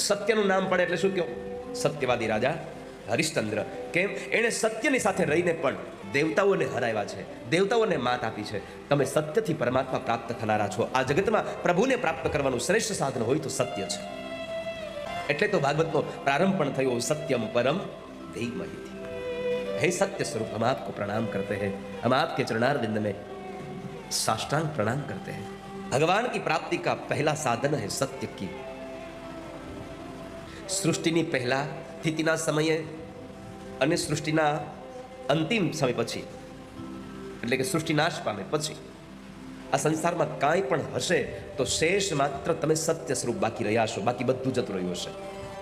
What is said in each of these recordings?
સત્યનું નામ પડે એટલે શું કહ્યું? સત્યવાદી રાજા હરિશ્ચંદ્ર. કેમ? એણે સત્યની સાથે રહીને પણ દેવતાઓને હરાવ્યા છે, દેવતાઓને માત આપી છે. તમે સત્યથી પરમાત્મા પ્રાપ્ત થનારા છો. આ જગતમાં પ્રભુને પ્રાપ્ત કરવાનું શ્રેષ્ઠ સાધન હોય તો સત્ય છે. એટલે તો ભાગવતનો પ્રારંભ પણ થયો સત્યમ પરમ ધીમહિ. हे सत्य स्वरूप, हम आपको प्रणाम करते हैं, हम आपके चरणारविंद में साष्टांग प्रणाम करते हैं. भगवान की प्राप्ति का पहला साधन है सत्य की. सृष्टिनी पहला स्थितिना समये અને સૃષ્ટિના અંતિમ સમય પછી, એટલે કે સૃષ્ટિ નાશ પામે પછી આ સંસારમાં કાંઈ પણ હશે તો શેષ માત્ર તમે સત્ય સ્વરૂપ બાકી રહ્યા છો, બાકી બધું જતું રહ્યું હશે.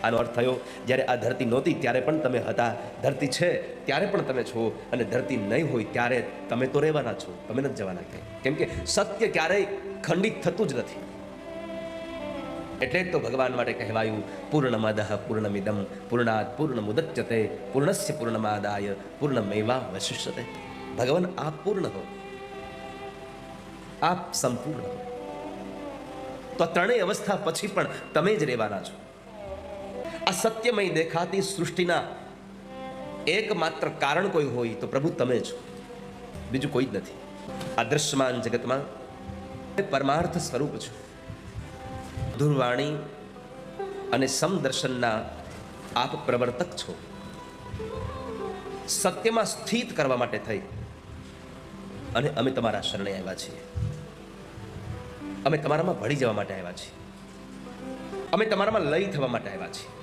આનો અર્થ થયો, જ્યારે આ ધરતી નહોતી ત્યારે પણ તમે હતા, ધરતી છે ત્યારે પણ તમે છો, અને ધરતી નહીં હોય ત્યારે તમે તો રહેવાના છો, તમે નથી જવાના ક્યાંય. કેમ કે સત્ય ક્યારેય ખંડિત થતું જ નથી. એટલે જ તો ભગવાન માટે કહેવાયું પૂર્ણમદઃ પૂર્ણમિદં પૂર્ણાત પૂર્ણમુદચ્યતે પૂર્ણસ્ય પૂર્ણમાદાય પૂર્ણમેવાવશિષ્યતે. ભગવાન આપ પૂર્ણ હો, આપ સંપૂર્ણ હો. તો આ ત્રણેય અવસ્થા પછી પણ તમે જ રહેવાના છો. આ સત્યમય દેખાતી સૃષ્ટિના એકમાત્ર કારણ કોઈ હોય તો પ્રભુ તમે છો, બીજું કોઈ જ નથી. આ દ્રશ્યમાન જગતમાં પરમાર્થ સ્વરૂપ છો. ધુરવાણી અને સમદર્શનના આપ પ્રવર્તક છો. સત્યમાં સ્થિત કરવા માટે થઈ અને અમે તમારા શરણે આવ્યા છીએ. અમે તમારામાં ભળી જવા માટે આવ્યા છીએ. અમે તમારામાં લય થવા માટે આવ્યા છીએ.